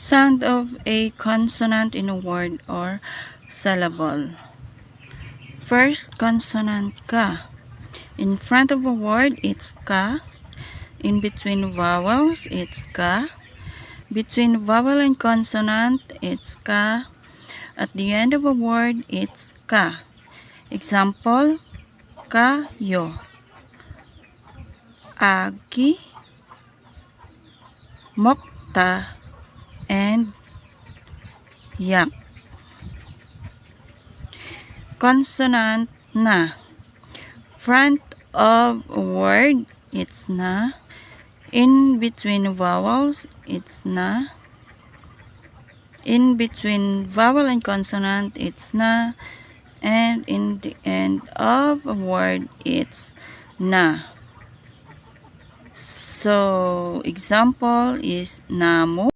Sound of a consonant in a word or syllable. First consonant ka. In front of a word, it's ka. In between vowels, it's ka. Between vowel and consonant, it's ka. At the end of a word, it's ka. Example, kayo, aki, mokta, and yak. Consonant na. Front of a word, it's na. In between vowels, it's na. In between vowel and consonant, it's na. And in the end of a word, it's na. So, example is namo.